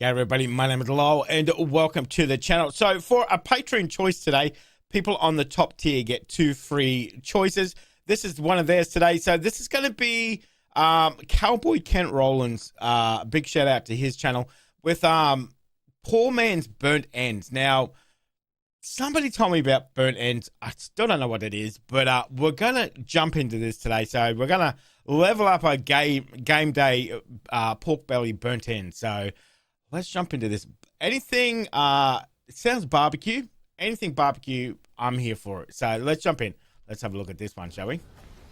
Hey everybody, my name is Lowell and welcome to the channel. So for a Patreon choice today, people on the top tier get 2 free choices. This is one of theirs today. So this is going to be Cowboy Rollins. Big shout out to his channel with Poor Man's Burnt Ends. Now, somebody told me about burnt ends. I still don't know what it is, but we're going to jump into this today. So we're going to level up our game day pork belly burnt ends. So let's jump into this. Anything, it sounds barbecue. Anything barbecue, I'm here for it. So let's jump in. Let's have a look at this one, shall we?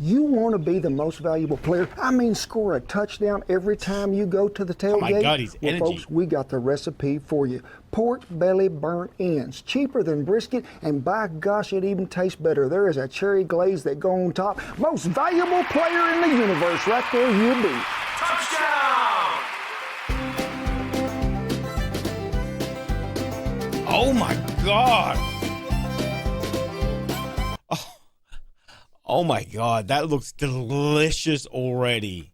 You want to be the most valuable player? I mean, score a touchdown every time you go to the tailgate? Oh my God, he's energy. Folks, we got the recipe for you. Pork belly burnt ends, cheaper than brisket, and by gosh, it even tastes better. There is a cherry glaze that go on top. Most valuable player in the universe, right there you be. Touchdown! Oh my God. Oh my God, that looks delicious already.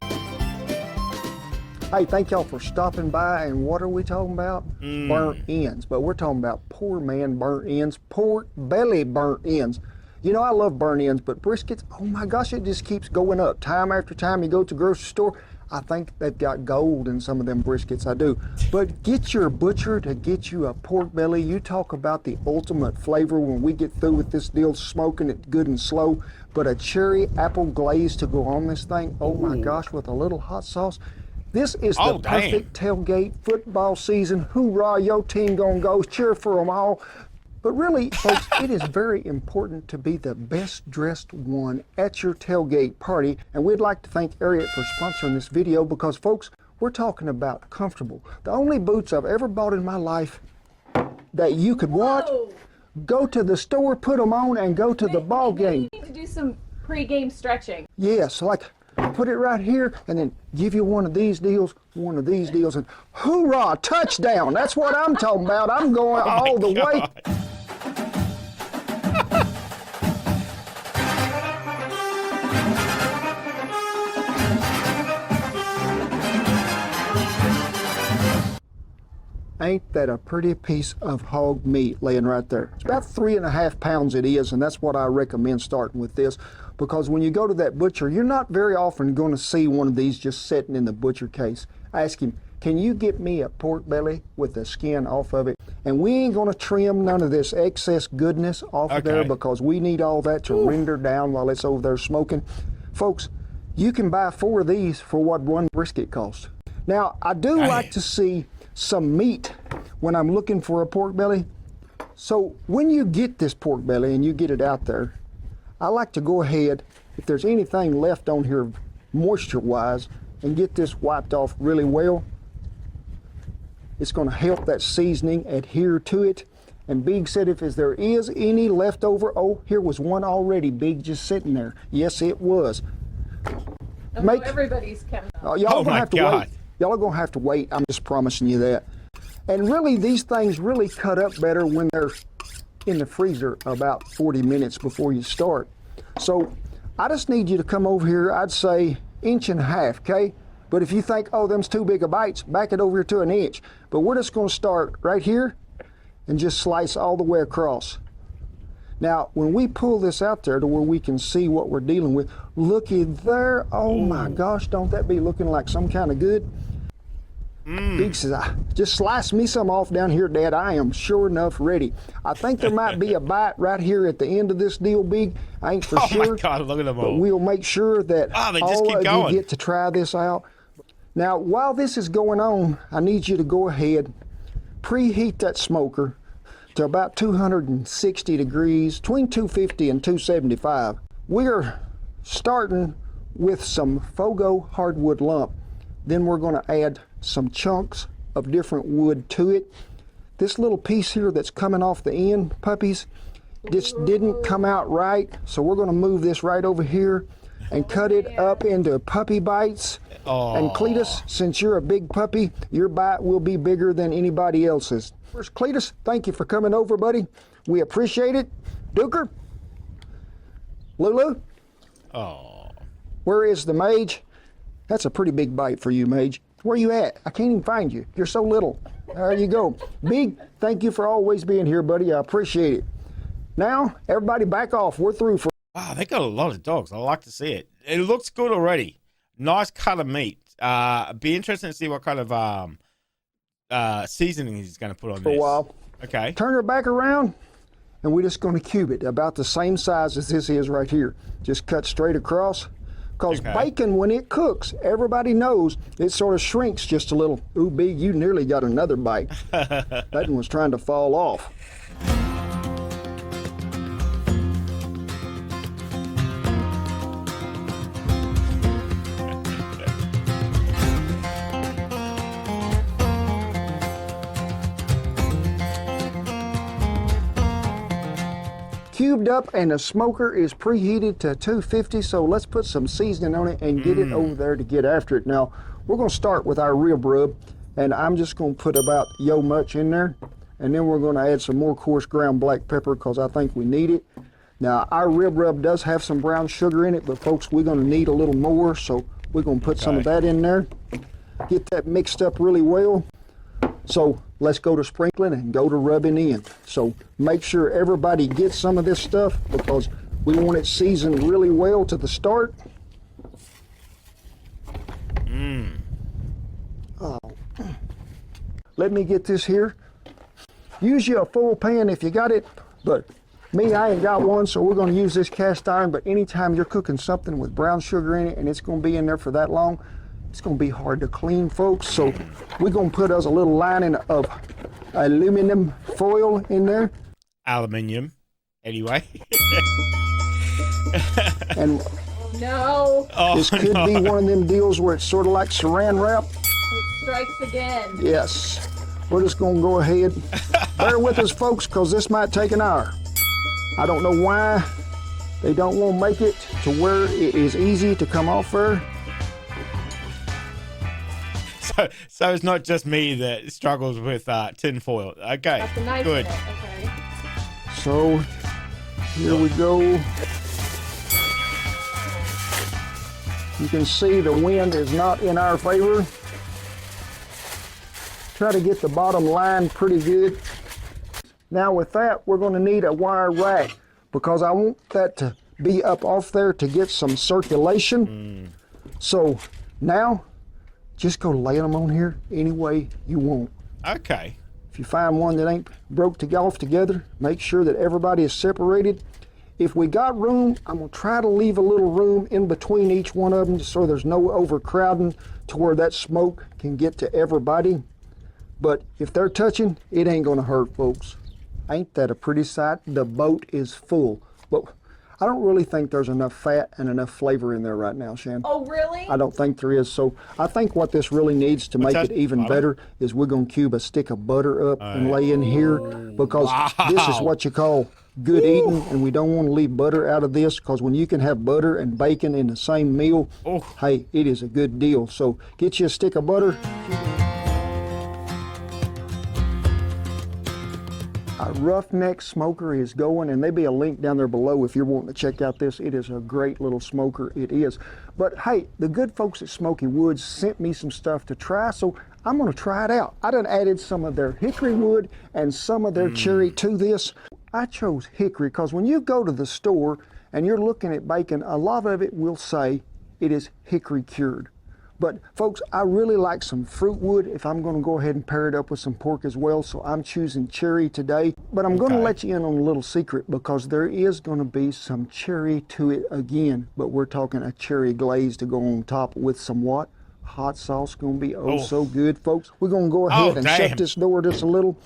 Hey, thank y'all for stopping by, and what are we talking about? Burnt ends, but we're talking about poor man burnt ends, pork belly burnt ends. You know, I love burnt ends, but briskets, oh my gosh, it just keeps going up. Time after time you go to the grocery store, I think they've got gold in some of them briskets, I do. But get your butcher to get you a pork belly. You talk about the ultimate flavor when we get through with this deal, smoking it good and slow. But a cherry apple glaze to go on this thing, oh my gosh, with a little hot sauce. This is the perfect tailgate football season. Hoorah, your team gonna go, cheer for them all. But really, folks, it is very important to be the best dressed one at your tailgate party. And we'd like to thank Ariat for sponsoring this video because, folks, we're talking about comfortable. The only boots I've ever bought in my life that you could what? Go to the store, put them on, and go to the ball game. You need to do some pre-game stretching. Yes, like put it right here and then give you one of these deals, and hoorah, touchdown. That's what I'm talking about. I'm going all the way. Ain't that a pretty piece of hog meat laying right there? It's about 3.5 pounds it is, and that's what I recommend starting with this, because when you go to that butcher, you're not very often going to see one of these just sitting in the butcher case. Ask him, can you get me a pork belly with the skin off of it? And we ain't going to trim none of this excess goodness off of there because we need all that to render down while it's over there smoking. Folks, you can buy 4 of these for what 1 brisket costs. Now, I do like to see some meat when I'm looking for a pork belly. So when you get this pork belly and you get it out there, I like to go ahead, if there's anything left on here moisture wise, and get this wiped off really well. It's going to help that seasoning adhere to it. And Big said if there is any left over, oh, here was one already, Big, just sitting there. Yes, it was. Everybody's coming up. Y'all gonna have to wait. Y'all are going to have to wait. I'm just promising you that. And really, these things really cut up better when they're in the freezer about 40 minutes before you start. So I just need you to come over here, I'd say 1.5 inches, okay? But if you think, oh, them's too big of bites, back it over here to 1 inch. But we're just going to start right here and just slice all the way across. Now, when we pull this out there to where we can see what we're dealing with, looky there. Oh my gosh, don't that be looking like some kind of good? Big says, just slice me some off down here, Dad. I am sure enough ready. I think there might be a bite right here at the end of this deal, Big. I ain't for sure. Oh my God, look at them all. But we'll make sure that all of you get to try this out. Now, while this is going on, I need you to go ahead, preheat that smoker to about 260 degrees, between 250 and 275. We're starting with some Fogo hardwood lump. Then we're going to add some chunks of different wood to it. This little piece here that's coming off the end, puppies, this didn't come out right, so we're going to move this right over here and cut it up into puppy bites. And Cletus, since you're a big puppy, your bite will be bigger than anybody else's. First, Cletus, thank you for coming over, buddy. We appreciate it. Duker, Lulu, where is the Mage? That's a pretty big bite for you, Mage. Where you at? I can't even find you. You're so little. There you go. Big, thank you for always being here, buddy. I appreciate it. Now, everybody back off. We're through for... Wow, they got a lot of dogs. I like to see it. It looks good already. Nice cut of meat. Be interesting to see what kind of seasoning he's going to put on for this. a while. Okay. Turn her back around, and we're just going to cube it about the same size as this is right here. Just cut straight across. Because bacon, when it cooks, everybody knows it sort of shrinks just a little. Ooh, Big, you nearly got another bite. That one was trying to fall off. Cubed up, and the smoker is preheated to 250, so let's put some seasoning on it and get it over there to get after it. Now, we're going to start with our rib rub, and I'm just going to put about yo much in there, and then we're going to add some more coarse ground black pepper because I think we need it. Now, our rib rub does have some brown sugar in it, but folks, we're going to need a little more, so we're going to put some of that in there. Get that mixed up really well. So let's go to sprinkling and go to rubbing in. So make sure everybody gets some of this stuff because we want it seasoned really well to the start. Oh. Let me get this here. Use you a full pan if you got it, but me, I ain't got one, so we're going to use this cast iron. But anytime you're cooking something with brown sugar in it and it's going to be in there for that long, it's going to be hard to clean, folks. So we're going to put us a little lining of aluminum foil in there. Aluminium, anyway. And No. this could be one of them deals where it's sort of like saran wrap. It strikes again. Yes. We're just going to go ahead. Bear with us, folks, because this might take an hour. I don't know why they don't want to make it to where it is easy to come off there. So it's not just me that struggles with tin foil. Okay, Got the knife good. in it. Okay. So here we go. You can see the wind is not in our favor. Try to get the bottom line pretty good. Now with that, we're going to need a wire rack because I want that to be up off there to get some circulation. So now, just go lay them on here any way you want. Okay. If you find one that ain't broke off together, make sure that everybody is separated. If we got room, I'm gonna try to leave a little room in between each one of them so there's no overcrowding to where that smoke can get to everybody. But if they're touching, it ain't gonna hurt, folks. Ain't that a pretty sight? The boat is full. But I don't really think there's enough fat and enough flavor in there right now, Shan. Oh, really? I don't think there is. So I think what this really needs to make it even better is we're going to cube a stick of butter up and lay in here because this is what you call good eating, and we don't want to leave butter out of this because when you can have butter and bacon in the same meal, hey, it is a good deal. So get you a stick of butter. Our roughneck smoker is going, and there'll be a link down there below if you're wanting to check out this. It is a great little smoker, it is. But hey, the good folks at Smoky Woods sent me some stuff to try, so I'm gonna try it out. I done added some of their hickory wood and some of their cherry to this. I chose hickory because when you go to the store and you're looking at bacon, a lot of it will say it is hickory cured. But folks, I really like some fruit wood if I'm going to go ahead and pair it up with some pork as well. So I'm choosing cherry today. But I'm going to let you in on a little secret because there is going to be some cherry to it again. But we're talking a cherry glaze to go on top with some what? Hot sauce. Going to be so good, folks. We're going to go ahead and shut this door just a little.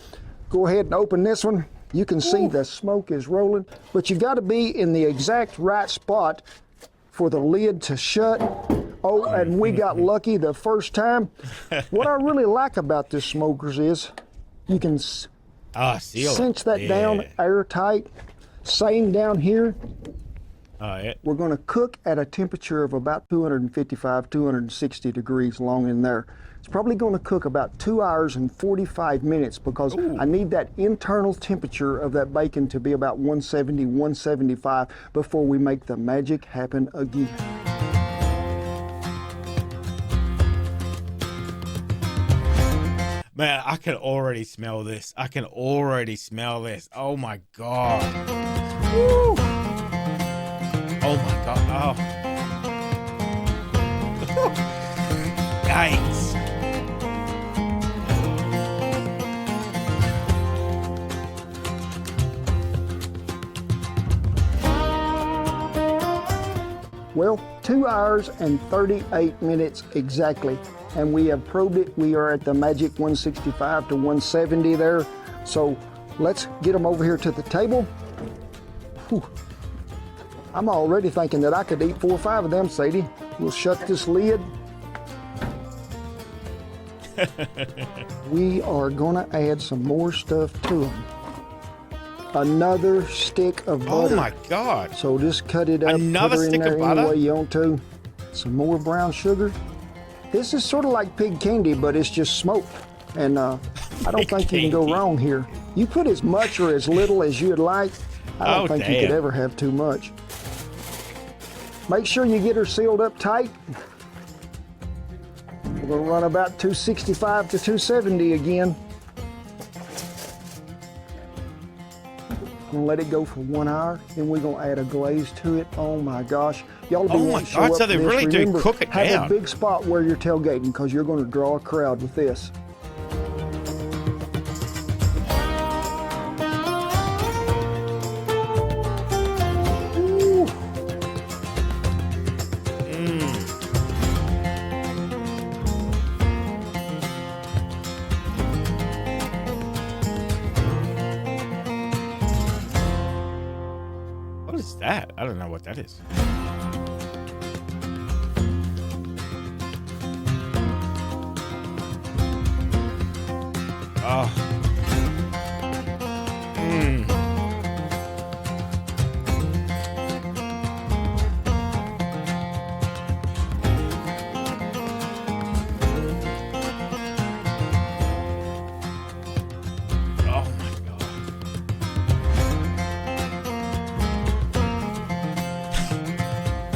Go ahead and open this one. You can see the smoke is rolling. But you got to be in the exact right spot for the lid to shut. Oh, and we got lucky the first time. What I really like about this smokers is you can cinch that down airtight. Same down here. We're going to cook at a temperature of about 255, 260 degrees long in there. It's probably going to cook about 2 hours and 45 minutes because I need that internal temperature of that bacon to be about 170, 175 before we make the magic happen again. Man, I can already smell this. I can already smell this. Oh my God. Woo. Oh my God. Oh. Yikes. Well, 2 hours and 38 minutes exactly. And we have probed it. We are at the magic 165 to 170 there. So let's get them over here to the table. Whew. I'm already thinking that I could eat 4 or 5 of them, Sadie. We'll shut this lid. We are gonna add some more stuff to them. Another stick of butter. Oh my God. So just cut it up. Another put her stick in there of butter? any way you want to. Some more brown sugar. This is sort of like pig candy, but it's just smoked. And I don't think you can go wrong here. You put as much or as little as you'd like. I don't think you could ever have too much. Make sure you get her sealed up tight. We're gonna run about 265 to 270 again. Gonna let it go for 1 hour, then we're gonna add a glaze to it. Oh my gosh. Y'all be wanting to show up so they for this. really Remember, do cook it have down. a big spot where you're tailgating because you're gonna draw a crowd with this. Ooh. What is that? I don't know what that is. Oh. Oh my God.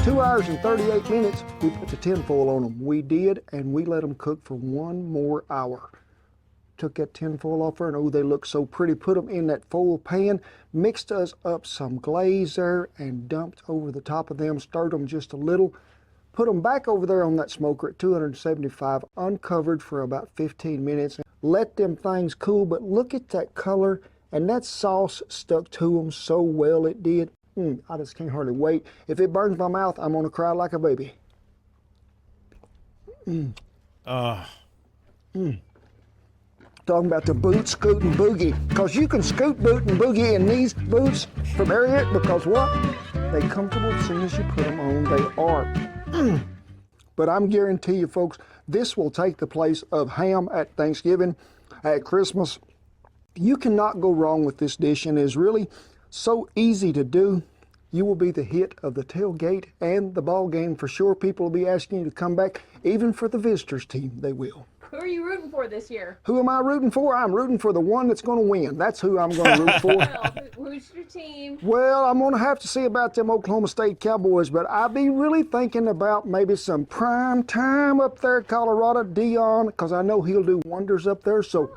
2 hours and 38 minutes, we put the tinfoil on them. We did, and we let them cook for 1 more hour. Took that tinfoil off there, and oh, they look so pretty. Put them in that foil pan, mixed us up some glaze there, and dumped over the top of them, stirred them just a little. Put them back over there on that smoker at 275, uncovered for about 15 minutes. Let them things cool, but look at that color, and that sauce stuck to them so well it did. I just can't hardly wait. If it burns my mouth, I'm gonna cry like a baby. Talking about the boot, scoot, and boogie. Because you can scoot, boot, and boogie in these boots from Ariat because what? They comfortable as soon as you put them on. They are. But I'm guarantee you, folks, this will take the place of ham at Thanksgiving, at Christmas. You cannot go wrong with this dish, and it's really so easy to do. You will be the hit of the tailgate and the ball game for sure. People will be asking you to come back, even for the visitors team, they will. Who are you rooting for this year? Who am I rooting for? I'm rooting for the one that's going to win. That's who I'm going to root for. Well, who's your team? Well, I'm going to have to see about them Oklahoma State Cowboys, but I be really thinking about maybe some prime time up there at Colorado, Dion, because I know he'll do wonders up there. So,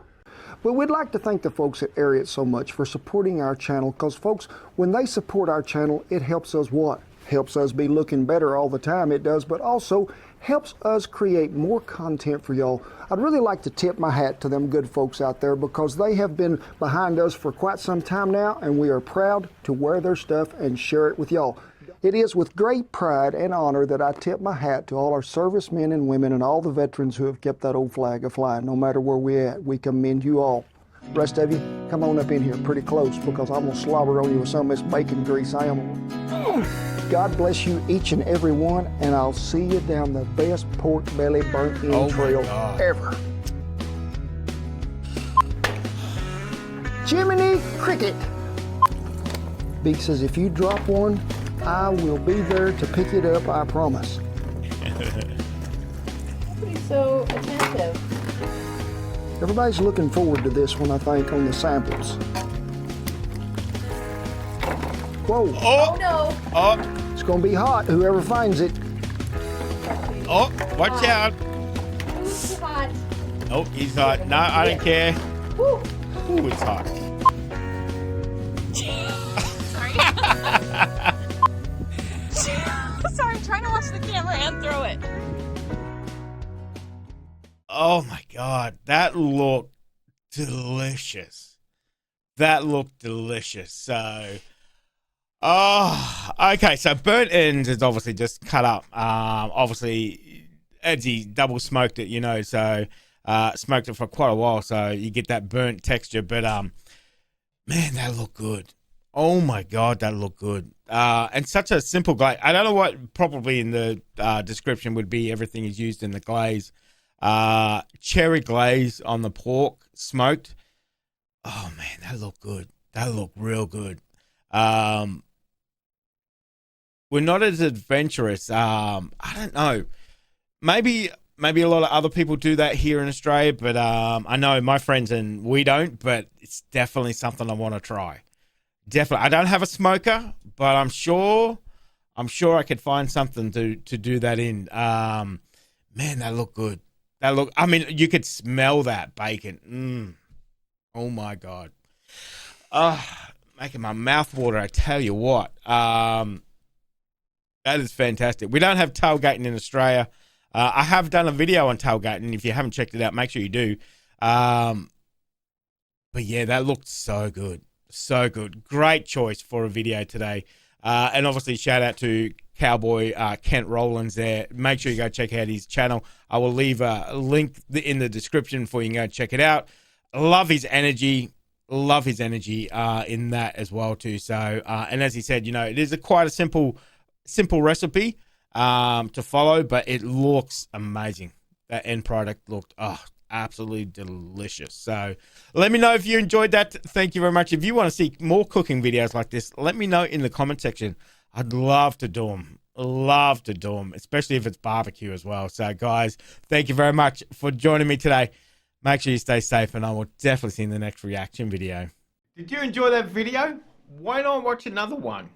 but we'd like to thank the folks at Ariat so much for supporting our channel, because folks, when they support our channel, it helps us what? Helps us be looking better all the time, it does, but also helps us create more content for y'all. I'd really like to tip my hat to them good folks out there because they have been behind us for quite some time now, and we are proud to wear their stuff and share it with y'all. It is with great pride and honor that I tip my hat to all our servicemen and women and all the veterans who have kept that old flag a-flying. No matter where we're at, we commend you all. Rest of you, come on up in here pretty close because I'm going to slobber on you with some of this bacon grease. I am. God bless you each and every one, and I'll see you down the best pork belly burnt end trail ever. Jiminy Cricket. Beak says, if you drop one, I will be there to pick it up, I promise. He's so attentive. Everybody's looking forward to this one, I think, on the samples. Whoa. Oh no. Oh. It's going to be hot, whoever finds it. Oh, watch out. Who's hot? Oh, he's hot. No, I don't care. Woo. Ooh, it's hot. Sorry. Sorry, I'm trying to watch the camera and throw it. Oh my God, that looked delicious. That looked delicious. So, oh, okay. So burnt ends is obviously just cut up. Obviously, Edsy double smoked it, you know. So, smoked it for quite a while, so you get that burnt texture. But man, that looked good. Oh my God, that looked good. And such a simple glaze. I don't know what probably in the description would be everything is used in the glaze. Cherry glaze on the pork, smoked. Oh man, that looked good. That looked real good. We're not as adventurous. I don't know. Maybe a lot of other people do that here in Australia, but I know my friends and we don't. But it's definitely something I want to try. Definitely, I don't have a smoker, but I'm sure I could find something to do that in. Man, that looked good. I mean, you could smell that bacon. Oh my God. Making my mouth water, I tell you what. That is fantastic. We don't have tailgating in Australia. I have done a video on tailgating. If you haven't checked it out, make sure you do. But yeah, that looked so good. So good. Great choice for a video today. And obviously, shout out to Cowboy Kent Rollins there. Make sure you go check out his channel. I will leave a link in the description for you to go check it out. Love his energy. Love his energy in that as well too. So, and as he said, you know, it is quite a simple recipe to follow, but it looks amazing. That end product looked absolutely delicious. So let me know if you enjoyed that. Thank you very much. If you want to see more cooking videos like this, let me know in the comment section. I'd love to do them. Love to do them, especially if it's barbecue as well. So guys, thank you very much for joining me today. Make sure you stay safe, and I will definitely see you in the next reaction video. Did you enjoy that video? Why not watch another one?